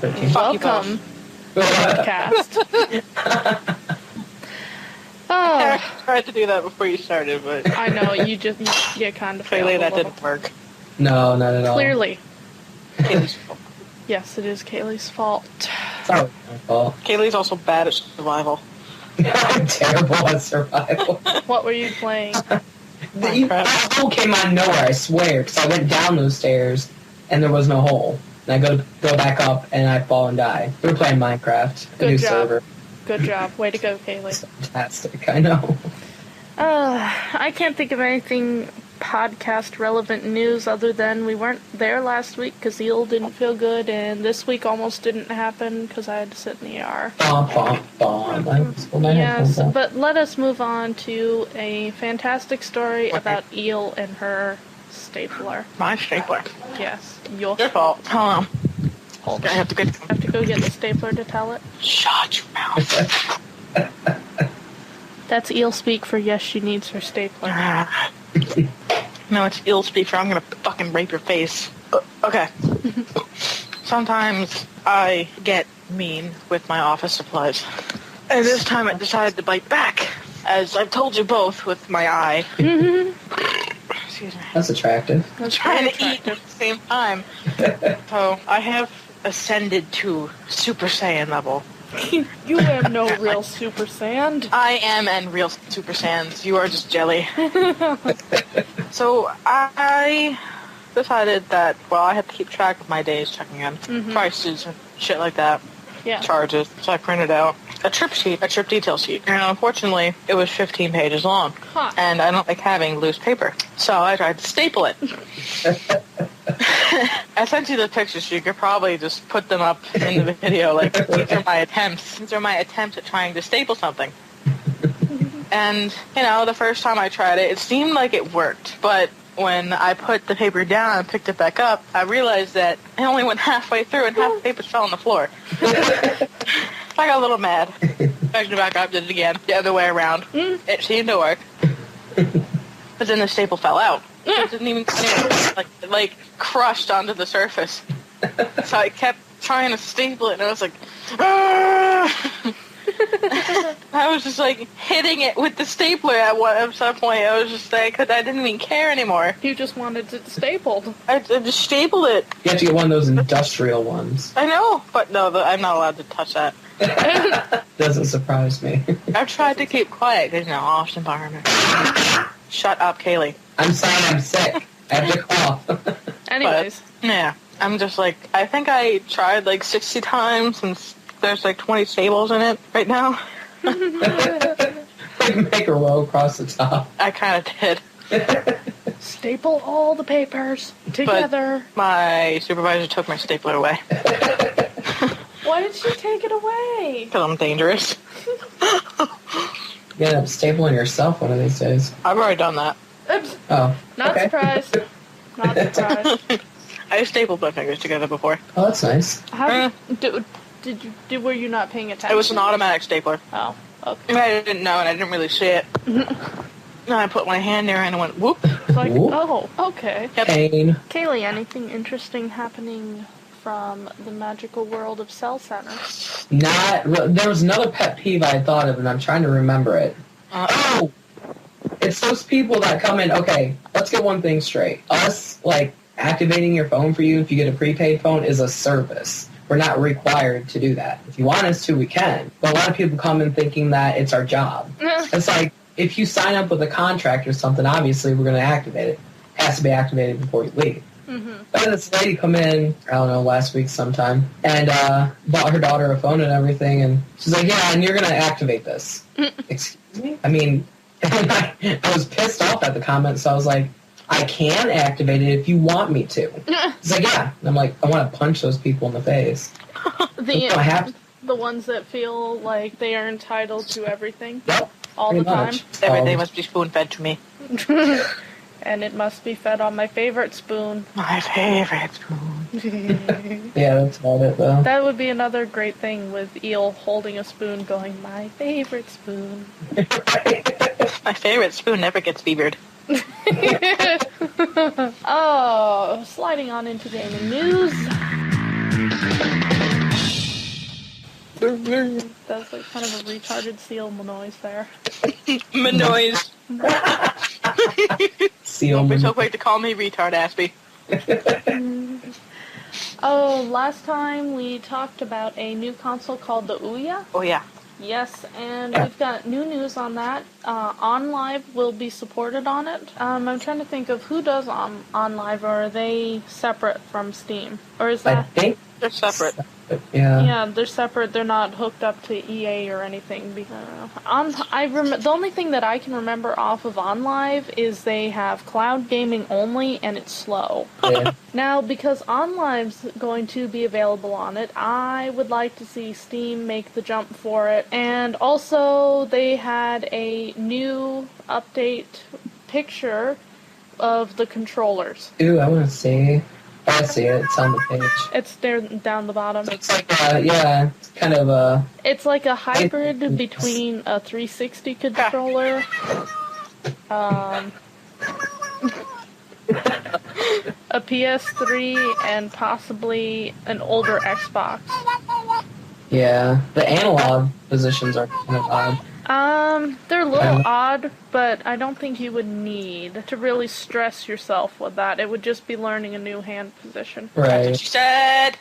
Welcome, podcast. I tried to do that before you started, but I know you get kind of clearly failed that didn't work. No, not at all. Clearly, Kaylee's fault. yes, it is Kaylee's fault. It's not my fault. Kaylee's also bad at survival. I'm terrible at survival. What were you playing? That hole came out of nowhere, I swear, because I went down those stairs and there was no hole. And I go back up and I fall and die. We were playing Minecraft, a new server. Good job. Way to go, Kaylee. Fantastic, I know. I can't think of anything podcast relevant news other than we weren't there last week because Eel didn't feel good, and this week almost didn't happen because I had to sit in the ER. Yes, but let us move on to a fantastic story about Eel and her stapler. My stapler. Yes, your fault. Hold on. Hold I on. have to go get the stapler to tell it. Shut your mouth. That's Eel speak for yes, she needs her stapler. No, it's ill speak for I'm gonna fucking rape your face. Okay. Sometimes I get mean with my office supplies. And this time I decided to bite back. As I've told you both with my eye. Excuse me. That's attractive. I'm trying to eat at the same time. So I have ascended to Super Saiyan level. You am no real Super Saiyan. I am and real Super Saiyans. You are just jelly. So I decided that, I have to keep track of my days checking in. Prices and shit like that. Yeah. Charges. So I printed out a trip detail sheet. And unfortunately, it was 15 pages long. Huh. And I don't like having loose paper. So I tried to staple it. I sent you the pictures, so you could probably just put them up in the video. Like, these are my attempts. These are my attempts at trying to staple something. And, the first time I tried it, it seemed like it worked. But when I put the paper down and picked it back up, I realized that it only went halfway through and half the paper fell on the floor. I got a little mad. Picked it back up, did it again, the other way around. It seemed to work. But then the staple fell out. It didn't even like crushed onto the surface. So I kept trying to staple it, and I was like, I was just like hitting it with the stapler at some point. I was just like, because I didn't even care anymore. You just wanted it stapled. I just stapled it. You have to get one of those industrial ones. I know, but no, I'm not allowed to touch that. Doesn't surprise me. I've tried to keep quiet because, office environment. Shut up, Kaylee. I'm sorry, I'm sick. I have to cough. Anyways. But, yeah, I'm just like, I think I tried like 60 times and there's like 20 staples in it right now. Make a row across the top. I kind of did. Staple all the papers together. But my supervisor took my stapler away. Why did she take it away? Because I'm dangerous. You end up stapling yourself one of these days. I've already done that. Oops. Oh. Not surprised. Not surprised. I stapled my fingers together before. Oh, that's nice. How were you not paying attention? It was an automatic stapler. Oh, okay. I didn't know and I didn't really see it. And I put my hand there and it went whoop. Like, Whoop. oh, okay. Yep. Pain. Kaylee, anything interesting happening from the magical world of Cell Center? There was another pet peeve I thought of, and I'm trying to remember it. It's those people that come in, okay, let's get one thing straight. Us, activating your phone for you if you get a prepaid phone is a service. We're not required to do that. If you want us to, we can. But a lot of people come in thinking that it's our job. It's like, if you sign up with a contract or something, obviously we're going to activate it. It has to be activated before you leave. But then this lady come in, I don't know, last week sometime, and bought her daughter a phone and everything, and she's like, yeah, and you're going to activate this. Excuse me? I mean, I was pissed off at the comment, so I was like, I can activate it if you want me to. It's like, yeah. And I'm like, I want to punch those people in the face. The ones that feel like they are entitled to everything. Yep. All the time. Everything must be spoon-fed to me. And it must be fed on my favorite spoon. My favorite spoon. Yeah, that's about it, though. That would be another great thing with Eel holding a spoon going, my favorite spoon. My favorite spoon never gets fevered. Oh, sliding on into gaming news. That's like kind of a retarded seal noise there. Manoise. Seal Don't be so Manoise. quick to call me retard, Aspie. Oh, last time we talked about a new console called the Ouya. Oh, yeah. Yes, and we've got new news on that. OnLive will be supported on it. I'm trying to think of who does OnLive, or are they separate from Steam? Or is I that... think They're separate. yeah. Yeah, they're separate. They're not hooked up to EA or anything. The only thing that I can remember off of OnLive is they have cloud gaming only, and it's slow. Yeah. Now, because OnLive's going to be available on it, I would like to see Steam make the jump for it. And also, they had a new update picture of the controllers. Ooh, I want to see. I see it. It's on the page. It's there down the bottom. So it's like, yeah, it's kind of a. It's like a hybrid between a 360 controller, a PS3, and possibly an older Xbox. Yeah, the analog positions are kind of odd. They're a little odd, but I don't think you would need to really stress yourself with that. It would just be learning a new hand position. That's what Right. she said.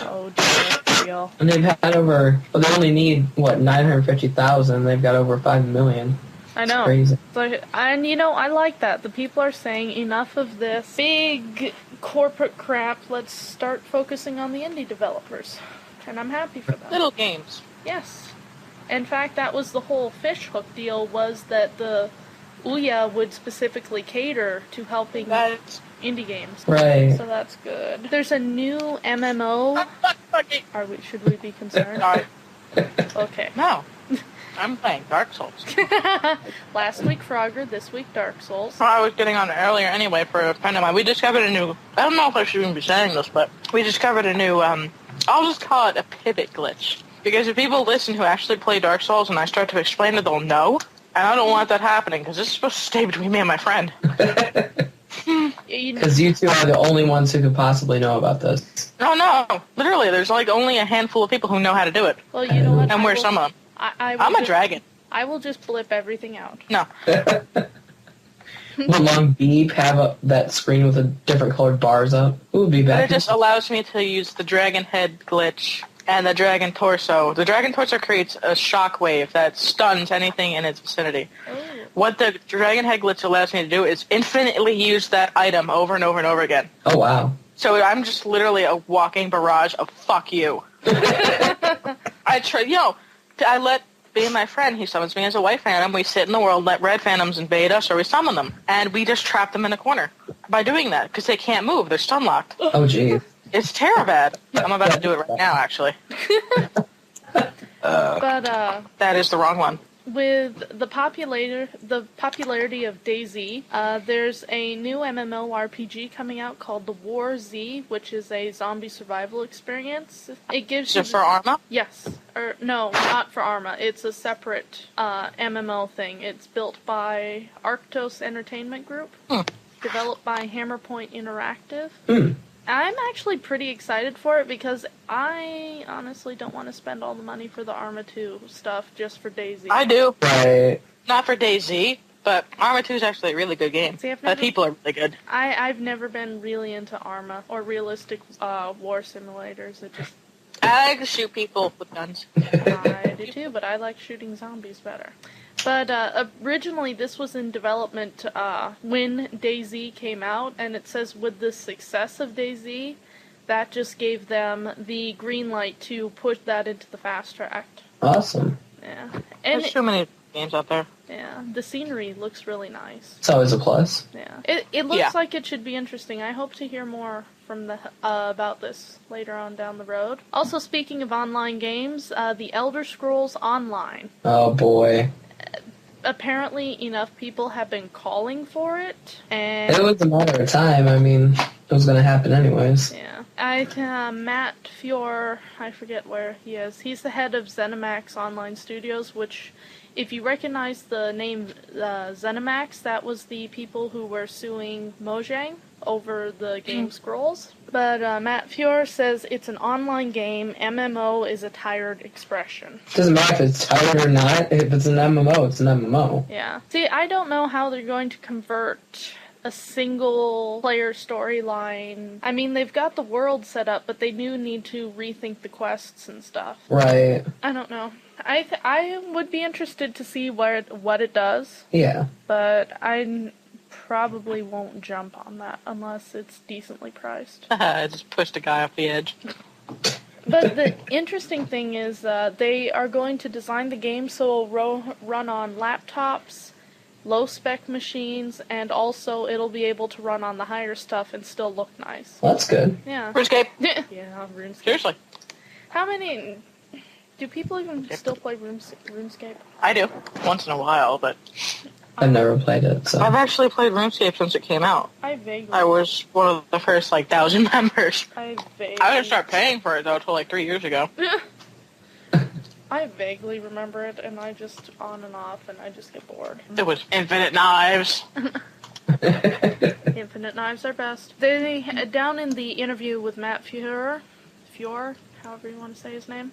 Oh dear, real. And they've had over. Well, they only need what 950,000. They've got over 5 million. I It's know. crazy. So, and you know, I like that. The people are saying enough of this big corporate crap. Let's start focusing on the indie developers. And I'm happy for that. Little games. Yes. In fact, that was the whole Fishhook deal, was that the Ouya would specifically cater to helping That's indie games. Right. So that's good. There's a new MMO. Should we be concerned? Sorry. Okay. No. I'm playing Dark Souls. Last week Frogger, this week Dark Souls. Well, I was getting on earlier anyway for a friend of mine. We discovered a new... I don't know if I should even be saying this, but we discovered a new... I'll just call it a pivot glitch. Because if people listen who actually play Dark Souls and I start to explain it, they'll know. And I don't want that happening, because this is supposed to stay between me and my friend. Because you two are the only ones who could possibly know about this. No. Literally, there's like only a handful of people who know how to do it. Well, you know what? And we're some of them. I'm a dragon. I will just blip everything out. No. Will Long Beep have that screen with the different colored bars up? It would be But better. it just allows me to use the dragon head glitch and the dragon torso. The dragon torso creates a shockwave that stuns anything in its vicinity. Oh. What the dragon head glitch allows me to do is infinitely use that item over and over and over again. Oh, wow. So I'm just literally a walking barrage of fuck you. I let me and my friend, he summons me as a white phantom, we sit in the world, let red phantoms invade us, or we summon them. And we just trap them in a corner by doing that, because they can't move, they're stun locked. Oh, geez. It's terrible. I'm about to do it right now, actually. But That is the wrong one. with the popularity of DayZ, there's a new MMORPG coming out called The War Z, which is a zombie survival experience. It gives Is you it for Arma? Yes. Or no, not for Arma. It's a separate MMO thing. It's built by Arctos Entertainment Group, developed by Hammerpoint Interactive. I'm actually pretty excited for it because I honestly don't want to spend all the money for the Arma 2 stuff just for DayZ. I do. Right. Not for DayZ, but Arma 2 is actually a really good game. See, I've The never- people are really good. I've never been really into Arma or realistic war simulators. It just I like to shoot people with guns. I do too, but I like shooting zombies better. But originally this was in development when DayZ came out, and it says with the success of DayZ, that just gave them the green light to push that into the fast track. Awesome. Yeah. And There's too many games out there. yeah, the scenery looks really nice. It's always a plus. Yeah. It looks Yeah. like it should be interesting. I hope to hear more from the about this later on down the road. Also, speaking of online games, The Elder Scrolls Online. Oh, boy. Apparently, enough people have been calling for it, and It was a matter of time. I mean, it was going to happen anyways. yeah, Matt Fior, I forget where he is. He's the head of ZeniMax Online Studios, which if you recognize the name ZeniMax, that was the people who were suing Mojang over the game Scrolls. But Matt Fior says it's an online game. MMO is a tired expression. Doesn't matter if it's tired or not. If it's an MMO, it's an MMO. Yeah. See, I don't know how they're going to convert a single player storyline. I mean, they've got the world set up, but they do need to rethink the quests and stuff. Right. I don't know. I would be interested to see what it does, Yeah. but I probably won't jump on that unless it's decently priced. I just pushed a guy off the edge. But the interesting thing is they are going to design the game so it'll run on laptops, low-spec machines, and also it'll be able to run on the higher stuff and still look nice. Well, that's good. Yeah. RuneScape. Yeah, RuneScape. Seriously. How many... Do people even still play RuneScape? I do. Once in a while, but I've never played it, so. I've actually played RuneScape since it came out. I vaguely... I was one of the first, 1,000 members. I didn't start paying for it, though, until 3 years ago. I vaguely remember it, and I just on and off, and I just get bored. It was Infinite Knives. Infinite Knives are best. They down in the interview with Matt Fior, however you want to say his name.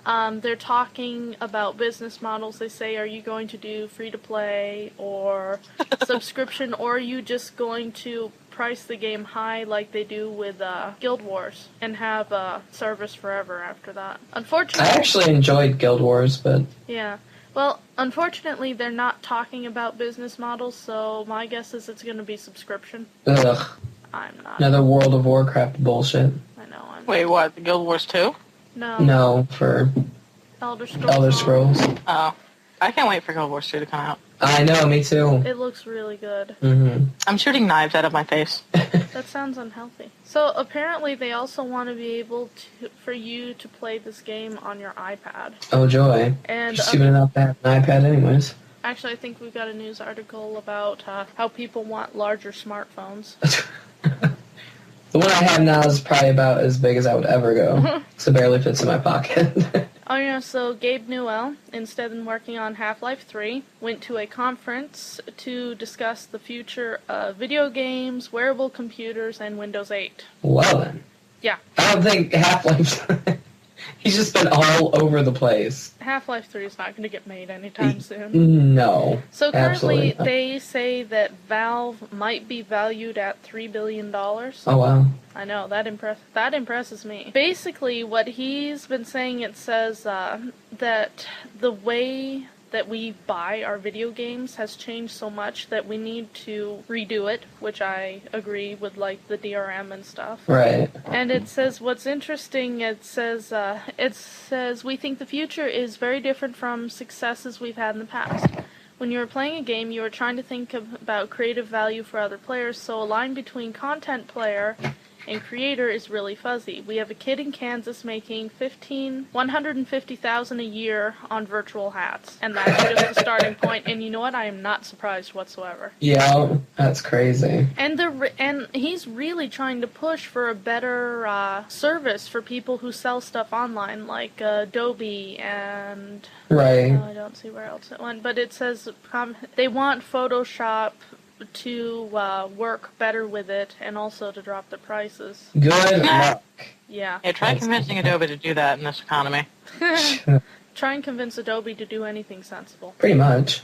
They're talking about business models. They say, are you going to do free-to-play or subscription, or are you just going to price the game high like they do with Guild Wars and have service forever after that? Unfortunately, I actually enjoyed Guild Wars, but... Yeah. Well, unfortunately, they're not talking about business models, so my guess is it's going to be subscription. Ugh. I'm not. Another World of Warcraft bullshit. I know. Wait, what? The Guild Wars 2? No. No, for Elder Scrolls. Elder Scrolls. Oh. I can't wait for Guild Wars 2 to come out. I know, me too. It looks really good. Mm-hmm. I'm shooting knives out of my face. That sounds unhealthy. So apparently they also want to be able for you to play this game on your iPad. Oh, joy. And You're stupid enough to have an iPad anyways. actually, I think we've got a news article about how people want larger smartphones. The one I have now is probably about as big as I would ever go. So it barely fits in my pocket. Oh yeah, so Gabe Newell, instead of working on Half-Life 3, went to a conference to discuss the future of video games, wearable computers, and Windows 8. Well then. Yeah. I don't think Half-Life... He's just been all over the place. Half-Life 3 is not going to get made anytime soon. No. So currently, absolutely not. they say that Valve might be valued at $3 billion. Oh, wow. I know, that impresses me. Basically, what he's been saying, it says that the way that we buy our video games has changed so much that we need to redo it, which I agree with, like the DRM and stuff. Right. And it says, what's interesting, it says we think the future is very different from successes we've had in the past. When you were playing a game, you were trying to think about creative value for other players, so a line between content player and creator is really fuzzy. We have a kid in Kansas making $150,000 a year on virtual hats, and that's just the starting point. And you know what? I am not surprised whatsoever. Yeah, that's crazy. And he's really trying to push for a better service for people who sell stuff online, like Adobe and Right. I don't see where else it went, but it says they want Photoshop to work better with it, and also to drop the prices. Good luck. Yeah. Yeah, try convincing Adobe to do that in this economy. Try and convince Adobe to do anything sensible. Pretty much.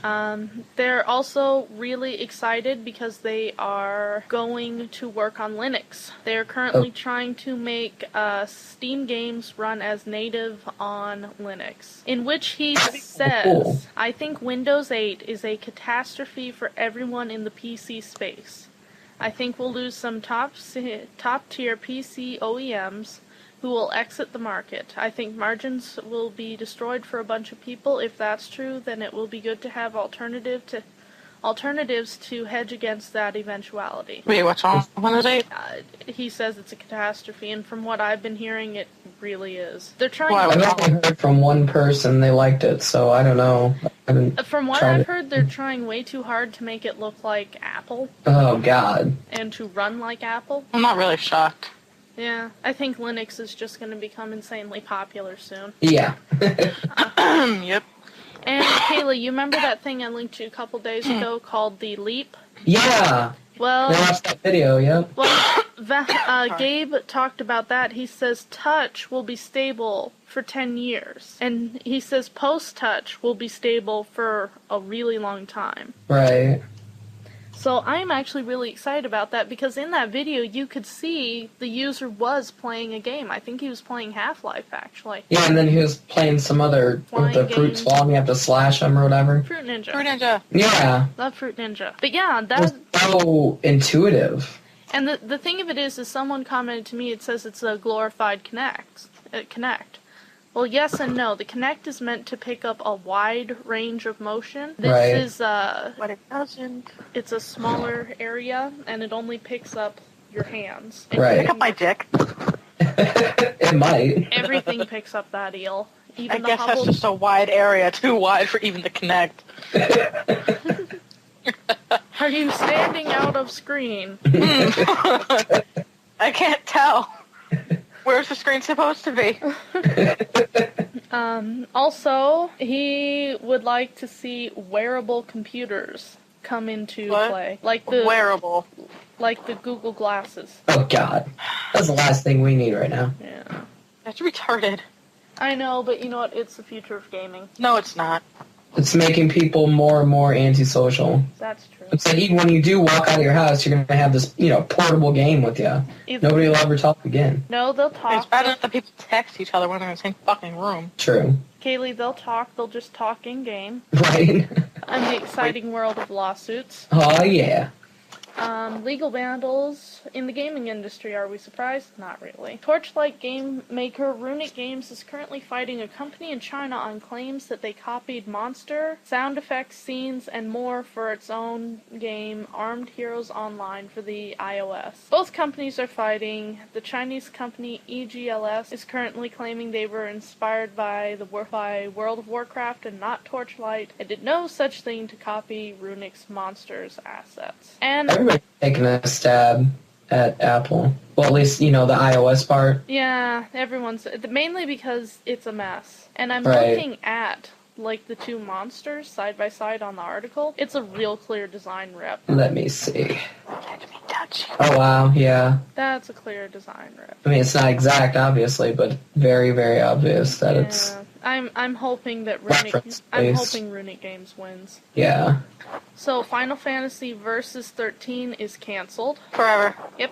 They're also really excited because they are going to work on Linux. They're currently trying to make Steam games run as native on Linux. In which he says, cool. I think Windows 8 is a catastrophe for everyone in the PC space. I think we'll lose some top-tier PC OEMs who will exit the market. I think margins will be destroyed for a bunch of people. If that's true, then it will be good to have alternatives to hedge against that eventuality. Wait, what's wrong with Windows 8? He says it's a catastrophe, and from what I've been hearing, it really is. They're trying Why? I've only heard from one person they liked it, so I don't know. From what tried I've it. heard, they're trying way too hard to make it look like Apple, Oh, God. and to run like Apple. I'm not really shocked. Yeah, I think Linux is just going to become insanely popular soon. Yeah. Yep. And Kayla, you remember that thing I linked to you a couple days ago called the Leap? Yeah. Well, I watched that video, yep. well, Gabe talked about that. He says touch will be stable for 10 years. And he says post-touch will be stable for a really long time. Right. So I'm actually really excited about that because in that video you could see the user was playing a game. I think he was playing Half-Life, actually. Yeah, and then he was playing some other, with the fruit swallow, you have to slash him or whatever. Fruit Ninja. Fruit Ninja. Yeah. Love Fruit Ninja. But yeah, It was so intuitive. And the thing of it is someone commented to me, it says it's a glorified Kinect. Well, yes and no. The Kinect is meant to pick up a wide range of motion. This is, What it doesn't. it's a smaller area, and it only picks up your hands. Right. Pick up my dick. It might. Everything picks up that eel. Even I the guess that's Hubble. just a wide area, too wide for even the Kinect. Are you standing out of screen? I can't tell. Where's the screen supposed to be? Also, he would like to see wearable computers come into What? play. Like the Google glasses. Oh, God. That's the last thing we need right now. Yeah. That's retarded. I know, but you know what? It's the future of gaming. No, it's not. It's making people more and more antisocial. That's true. It's like even when you do walk out of your house, you're going to have this, portable game with you. Nobody will ever talk again. No, they'll It's talk. bad enough that people text each other when they're in the same fucking room. True. Kaylee, they'll talk. They'll just talk in game. Right? And the exciting world of lawsuits. Oh, yeah. Legal battles in the gaming industry. Are we surprised? Not really. Torchlight game maker Runic Games is currently fighting a company in China on claims that they copied monster, sound effects, scenes, and more for its own game, Armed Heroes Online, for the iOS. Both companies are fighting. The Chinese company EGLS is currently claiming they were inspired by World of Warcraft and not Torchlight, and did no such thing to copy Runic's monsters' assets. And Everybody's taking a stab at Apple. Well, at least, the iOS part. yeah, everyone's mainly because it's a mess. And I'm Right. looking at the two monsters side by side on the article. It's a real clear design rip. Let me see. Let me touch you. Oh, wow, yeah. That's a clear design rip. I mean, it's not exact, obviously, but very, very obvious that it's, I'm hoping that Reference I'm based. hoping Runic Games wins. yeah. So Final Fantasy Versus 13 is canceled. Forever. Yep.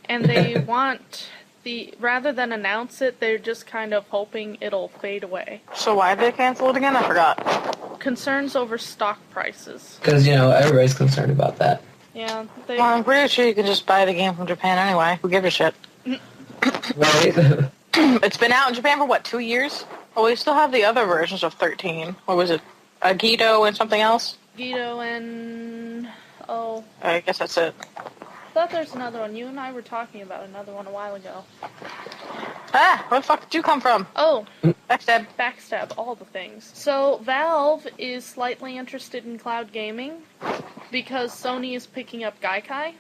And they want rather than announce it, they're just kind of hoping it'll fade away. So why did they cancel it again? I forgot. Concerns over stock prices. Because, everybody's concerned about that. Yeah, Well, I'm pretty sure you can just buy the game from Japan anyway. Who gives a shit? Right? It's been out in Japan for, 2 years? Well, we still have the other versions of 13. What was it? Agito and something else? Guido and... Oh, I guess that's it. I thought there's another one. You and I were talking about another one a while ago. Ah, where the fuck did you come from? Oh, Backstab. backstab, all the things. So, Valve is slightly interested in cloud gaming because Sony is picking up Gaikai.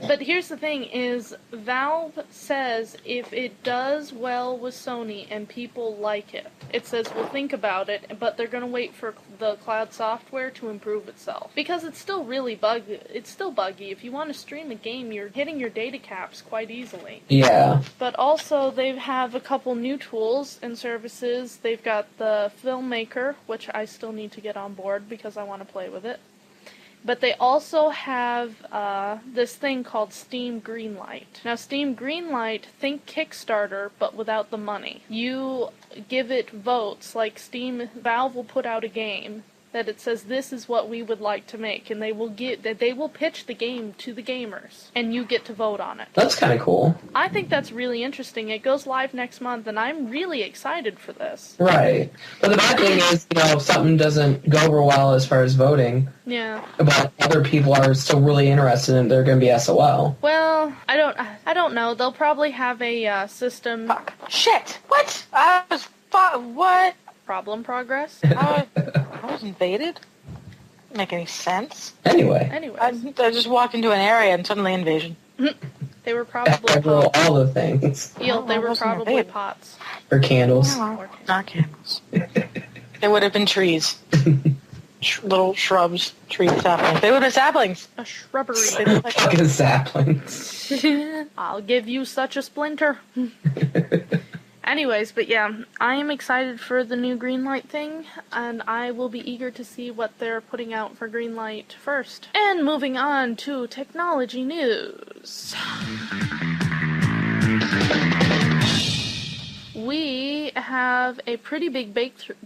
But here's the thing is, Valve says if it does well with Sony and people like it, it says we'll think about it, but they're going to wait for the cloud software to improve itself. Because it's still really buggy. It's still buggy. If you want to stream a game, you're hitting your data caps quite easily. Yeah. But also, they have a couple new tools and services. They've got the Filmmaker, which I still need to get on board because I want to play with it. But they also have this thing called Steam Greenlight. Now, Steam Greenlight, think Kickstarter, but without the money. You give it votes, like Valve will put out a game that it says this is what we would like to make, and they will pitch the game to the gamers, and you get to vote on it. That's kind of cool. I think that's really interesting. It goes live next month, and I'm really excited for this. Right. But the bad thing is, if something doesn't go over well as far as voting, Yeah. but other people are still really interested in it, they're going to be SOL. Well, I don't know. They'll probably have a system Fuck. Shit. What? What? problem progress. I was invaded? Doesn't make any sense. Anyway. Anyways, I just walked into an area and suddenly invasion. they were probably Roll pots. all the things. They I were wasn't probably invaded. pots. Or candles. Not candles. There would have been trees. Little shrubs, trees, saplings. They would have been saplings. A shrubbery. They look like Fucking saplings. I'll give you such a splinter. Anyways, but yeah, I am excited for the new Greenlight thing, and I will be eager to see what they're putting out for Greenlight first. And moving on to technology news. We have a pretty big breakthrough.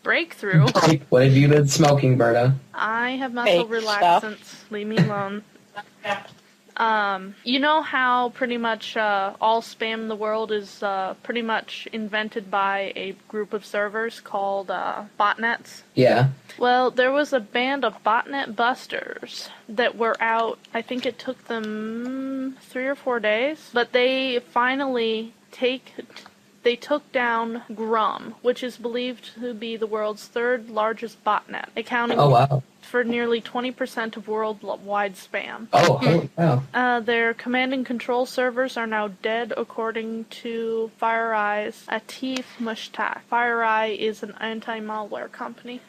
What have you been smoking, Berta? I have muscle Fake relaxants. Leave me alone. You know how pretty much all spam in the world is pretty much invented by a group of servers called botnets? Yeah. Well, there was a band of botnet busters that were out. I think it took them 3 or 4 days, but they finally took down Grum, which is believed to be the world's 3rd largest botnet, accounting for nearly 20% of worldwide spam. Oh, holy cow. Their command and control servers are now dead, according to FireEye's Atif Mushtaq. FireEye is an anti-malware company.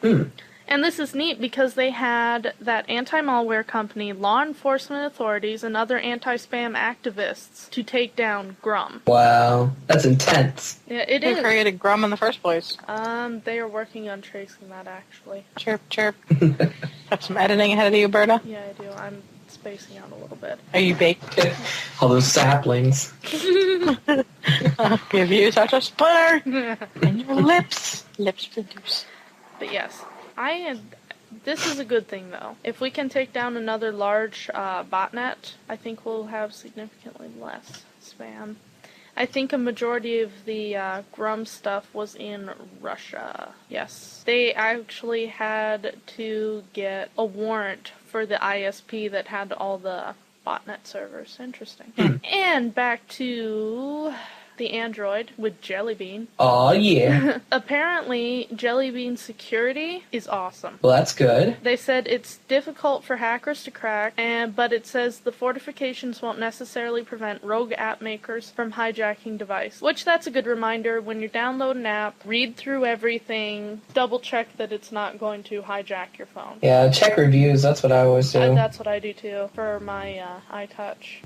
And this is neat because they had that anti-malware company, law enforcement authorities, and other anti-spam activists to take down Grum. Wow. That's intense. Yeah, it Who is. created Grum in the first place? They are working on tracing that, actually. Chirp, chirp. Got some editing ahead of you, Berta? Yeah, I do. I'm spacing out a little bit. Are you baked? All those saplings. Give you such a splinter in your lips. Lip splinters. But yes, this is a good thing, though. If we can take down another large botnet, I think we'll have significantly less spam. I think a majority of the Grum stuff was in Russia. Yes. They actually had to get a warrant for the ISP that had all the botnet servers. Interesting. And back to the Android with Jelly Bean. Oh, yeah. Apparently, Jelly Bean security is awesome. Well, that's good. They said it's difficult for hackers to crack, but it says the fortifications won't necessarily prevent rogue app makers from hijacking device. Which, that's a good reminder. When you download an app, read through everything, double check that it's not going to hijack your phone. Yeah, check reviews. That's what I always do. That's what I do too for my iTouch.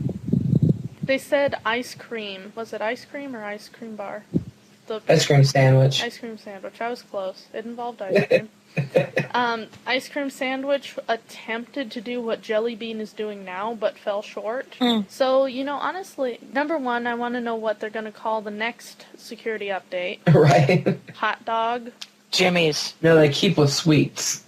They said ice cream. Was it ice cream or ice cream bar? The Ice cream sandwich. ice cream sandwich. I was close. It involved ice cream. Ice cream sandwich attempted to do what Jelly Bean is doing now, but fell short. So, honestly, number one, I want to know what they're going to call the next security update. Right. Hot dog. Jimmy's. No, they keep with sweets.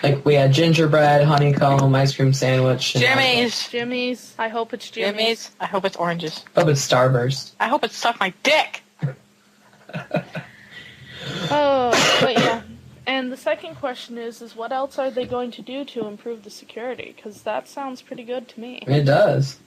Like, we had gingerbread, honeycomb, ice cream sandwich. Jimmy's. Jimmy's. I hope it's Jimmy's. Jimmy's. I hope it's oranges. Oh, it's Starburst. I hope it sucked my dick. Oh, but yeah. And the second question is what else are they going to do to improve the security? Because that sounds pretty good to me. It does.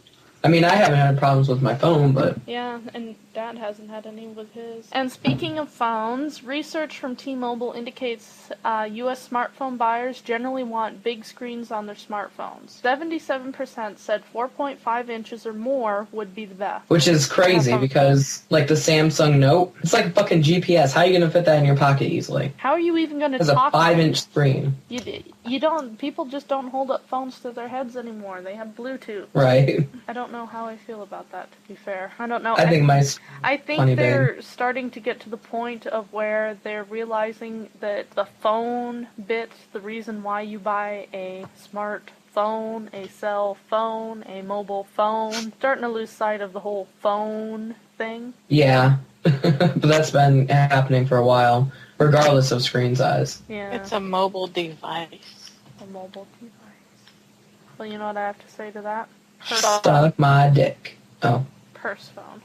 I mean, I haven't had problems with my phone, but... Yeah, and Dad hasn't had any with his. And speaking of phones, research from T-Mobile indicates U.S. smartphone buyers generally want big screens on their smartphones. 77% said 4.5 inches or more would be the best. Which is crazy because, like, the Samsung Note, it's like a fucking GPS. How are you going to fit that in your pocket easily? How are you even going to It's talk? a 5-inch screen. You don't. People just don't hold up phones to their heads anymore. They have Bluetooth. Right. I don't know how I feel about that, to be fair. I don't know. I think my... I think funny they're starting to get to the point of where they're realizing that the phone bit, the reason why you buy a smartphone, a cell phone, a mobile phone, starting to lose sight of the whole phone thing. Yeah. But that's been happening for a while, regardless of screen size. Yeah. It's a mobile device. A mobile device. Well, you know what I have to say to that? Suck my dick. Oh. Purse phone.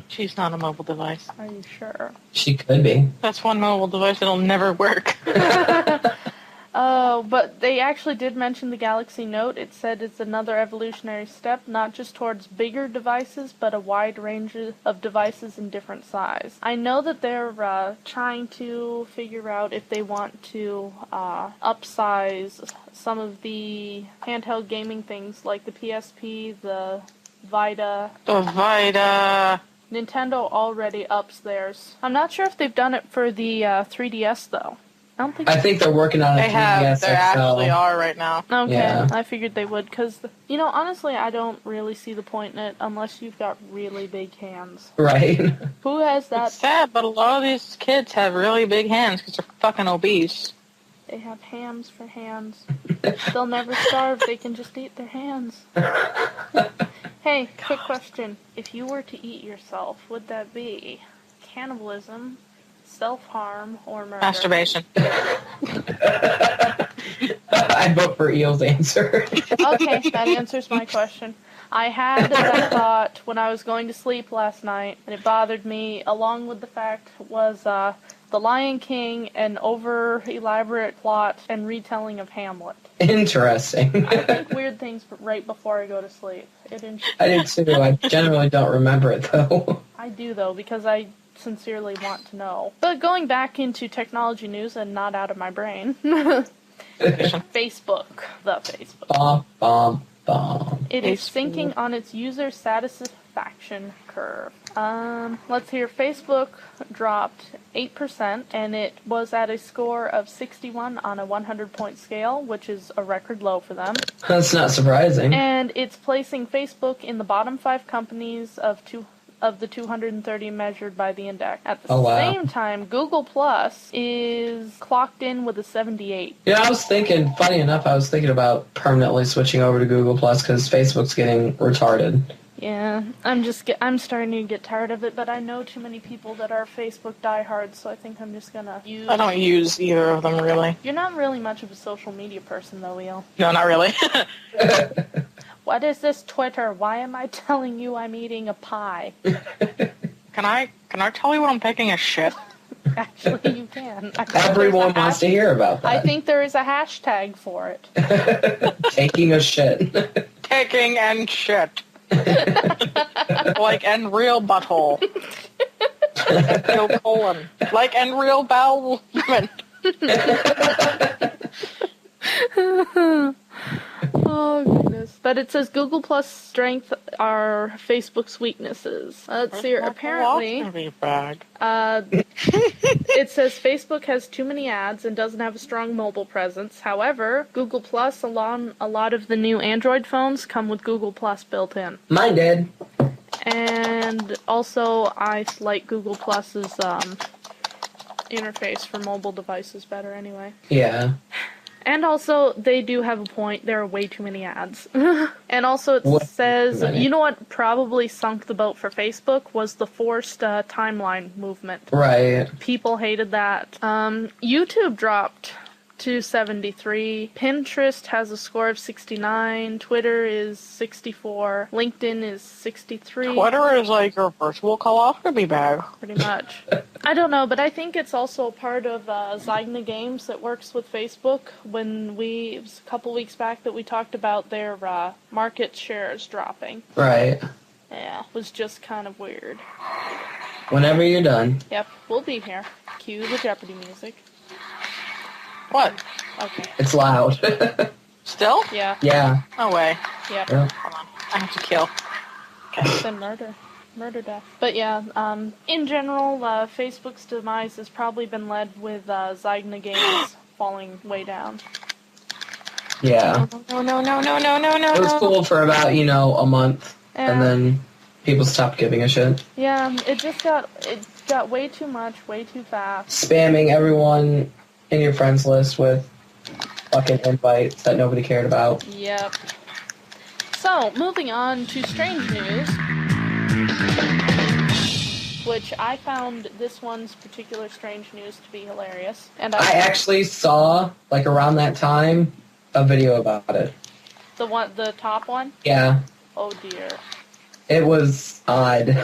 She's not a mobile device. Are you sure? She could be. That's one mobile device that'll never work. But they actually did mention the Galaxy Note. It said it's another evolutionary step, not just towards bigger devices, but a wide range of devices in different size. I know that they're trying to figure out if they want to upsize some of the handheld gaming things like the PSP, the Vita. The Vita. Nintendo already ups theirs. I'm not sure if they've done it for the 3DS, though. I think they're working on a They 3DS have. They XL. actually are right now. Okay, Yeah. I figured they would, because, honestly, I don't really see the point in it unless you've got really big hands. Right. Who has that? It's sad, but a lot of these kids have really big hands because they're fucking obese. They have hams for hands. They'll never starve, they can just eat their hands. Hey, quick question. If you were to eat yourself, would that be cannibalism, self-harm, or murder? Masturbation. I vote for Eel's answer. Okay, that answers my question. I had that thought when I was going to sleep last night, and it bothered me, along with the fact was The Lion King, an over-elaborate plot and retelling of Hamlet. Interesting. I think weird things right before I go to sleep. I did too. I generally don't remember it, though. I do, though, because I sincerely want to know. But going back into technology news and not out of my brain, Facebook. The Facebook. Bom, bom, bom. It is sinking on its user satisfaction curve. Let's hear. Facebook dropped 8%, and it was at a score of 61 on a 100-point scale, which is a record low for them. That's not surprising. And it's placing Facebook in the bottom 5 companies of the 230 measured by the index. At the same time, Google Plus is clocked in with a 78. Yeah, funny enough, I was thinking about permanently switching over to Google Plus because Facebook's getting retarded. Yeah, I'm starting to get tired of it, but I know too many people that are Facebook diehards, so I think I'm just gonna use... I don't use either of them, really. You're not really much of a social media person, though, Eel. No, not really. What is this Twitter? Why am I telling you I'm eating a pie? Can I tell you when I'm taking a shit? Actually, you can. Everyone wants to hear about that. I think there is a hashtag for it. Taking a shit. Taking and shit. Like and real butthole. No colon. Like and real bowel movement. Oh, goodness. But it says Google Plus' strength are Facebook's weaknesses. Let's see here. Apparently, it says Facebook has too many ads and doesn't have a strong mobile presence. However, Google Plus, along a lot of the new Android phones, come with Google Plus built in. Mine did. And also, I like Google Plus's interface for mobile devices better anyway. Yeah. And also, they do have a point. There are way too many ads. And also, it says, you know what probably sunk the boat for Facebook was the forced timeline movement. Right. People hated that. YouTube dropped to 73. Pinterest has a score of 69. Twitter is 64. LinkedIn is 63. Twitter is like your virtual colostomy bag. Pretty much. I don't know, but I think it's also part of Zygna Games that works with Facebook. It was a couple weeks back that we talked about their market shares dropping. Right. Yeah, it was just kind of weird. Whenever you're done. Yep, we'll be here. Cue the Jeopardy music. What? Okay. It's loud. Still? Yeah. Yeah. No way. Yep. Yeah. Hold on. I have to kill. Then murder death. But yeah, in general, Facebook's demise has probably been led with Zygna Games falling way down. Yeah. No. It was cool for about, a month. And then people stopped giving a shit. Yeah, it got way too much, way too fast. Spamming everyone in your friends list with fucking invites that nobody cared about. Yep. So, moving on to strange news, which I found this one's particular strange news to be hilarious. And I actually saw, around that time, a video about it. the top one? Yeah. Oh dear. It was odd.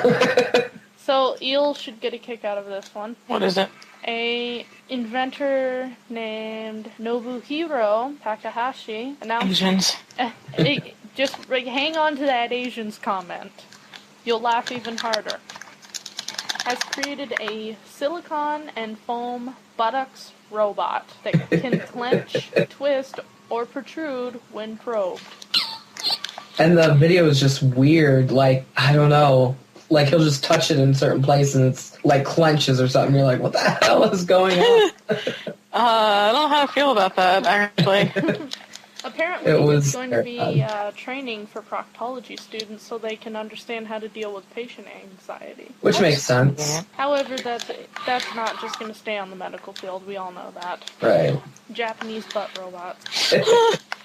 So, Eel should get a kick out of this one. What is it? A inventor named Nobuhiro Takahashi announced... Asians. Just hang on to that Asians comment. You'll laugh even harder. Has created a silicon and foam buttocks robot that can clench, twist, or protrude when probed. And the video is just weird. I don't know. like he'll just touch it in a certain place and it's like clenches or something. You're like, what the hell is going on? I don't know how to feel about that, actually. Apparently, It was it's going to be terrifying. training for proctology students so they can understand how to deal with patient anxiety. Which makes sense. However, that's not just going to stay on the medical field. We all know that. Right. Japanese butt robots.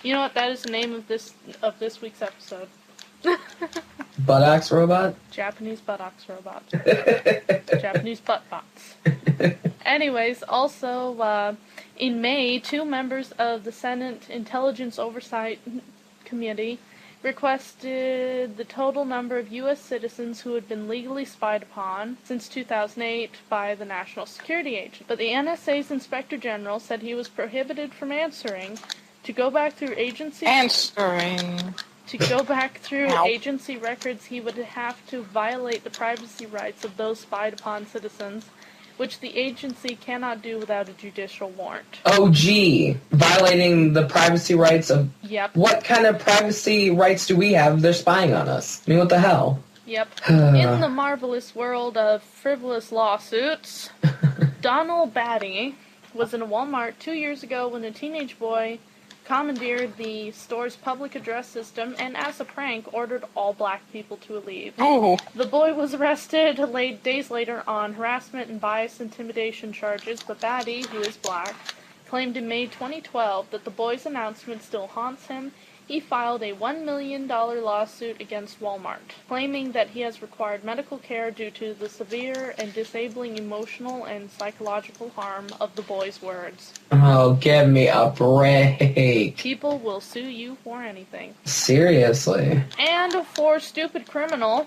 You know what? That is the name of this week's episode. Buttocks robot? Japanese buttocks robots. Japanese butt bots. Anyways, also, in May, 2 members of the Senate Intelligence Oversight Committee requested the total number of U.S. citizens who had been legally spied upon since 2008 by the National Security Agency. But the NSA's Inspector General said he was prohibited from answering. To go back through agency agency records, he would have to violate the privacy rights of those spied upon citizens, which the agency cannot do without a judicial warrant. Oh, gee. Violating the privacy rights of... Yep. What kind of privacy rights do we have if they're spying on us? I mean, what the hell? Yep. In the marvelous world of frivolous lawsuits, Donald Batty was in a Walmart 2 years ago when a teenage boy commandeered the store's public address system and, as a prank, ordered all black people to leave. Oh. The boy was arrested days later on harassment and bias intimidation charges, but Batty, who is black, claimed in May 2012 that the boy's announcement still haunts him. He filed a $1 million lawsuit against Walmart, claiming that he has required medical care due to the severe and disabling emotional and psychological harm of the boy's words. Oh, give me a break. People will sue you for anything. Seriously. And for stupid criminal,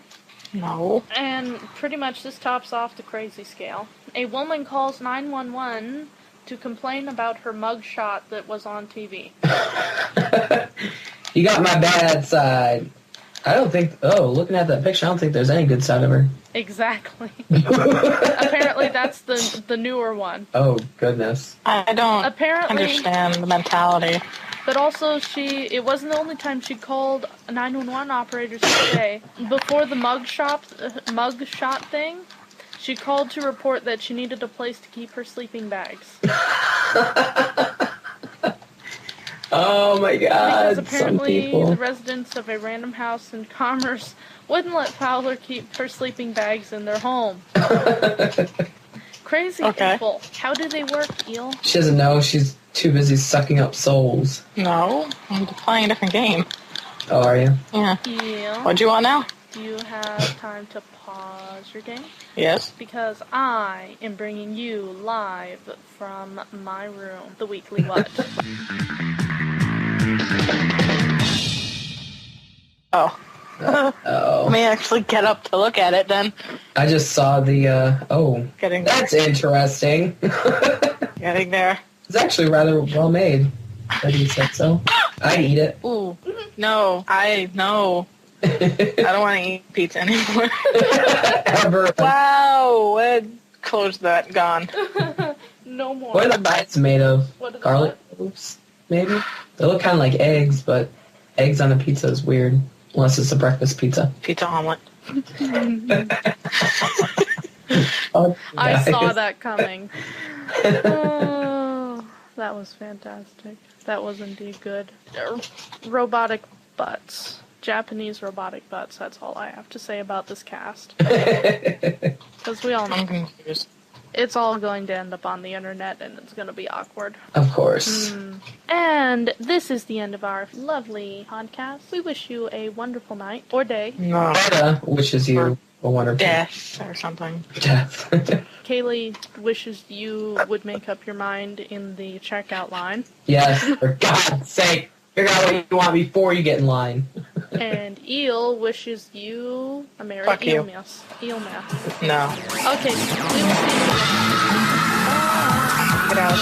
No. and pretty much this tops off the crazy scale, a woman calls 911 to complain about her mugshot that was on TV. You got my bad side. I don't think... Oh, looking at that picture, I don't think there's any good side of her. Exactly. Apparently that's the newer one. Oh, goodness. I don't Apparently, understand the mentality. but also it wasn't the only time she called 911 operators that day. Before the mugshot thing, she called to report that she needed a place to keep her sleeping bags. Oh my god, Because some apparently people. the residents of a random house in Commerce wouldn't let Fowler keep her sleeping bags in their home. Crazy people. How do they work, Eel? She doesn't know. She's too busy sucking up souls. No, I'm playing a different game. Oh, are you? Yeah. Eel, What do you want now? do you have time to pause your game? Yes. Because I am bringing you live from my room, the Weekly What? Oh. Let Oh. me actually get up to look at it then. I just saw the, oh. Getting there. That's interesting. Getting there. It's actually rather well made. That you said so. I'd eat it. Ooh. No. No. I don't want to eat pizza anymore. Ever. Wow. Close that. Gone. No more. What are the bites made of? What are the Garlic cloves, maybe? They look kind of like eggs, but eggs on a pizza is weird. Unless it's a breakfast pizza. Pizza omelet. Oh, I saw guys. that coming. Oh, that was fantastic. That was indeed good. Robotic butts. Japanese robotic butts. That's all I have to say about this cast. Because we all know I'm confused. it's all going to end up on the internet and it's going to be awkward. Of course. And this is the end of our lovely podcast. We wish you a wonderful night or day. No. Greta wishes you a wonderful Death or something. death. Kaylee wishes you would make up your mind in the checkout line. Yes, for God's sake. Figure out what you want before you get in line. And Eel wishes you a merry Fuck you. Eelmas. Eelmas. No. Okay, we will see you. Get out.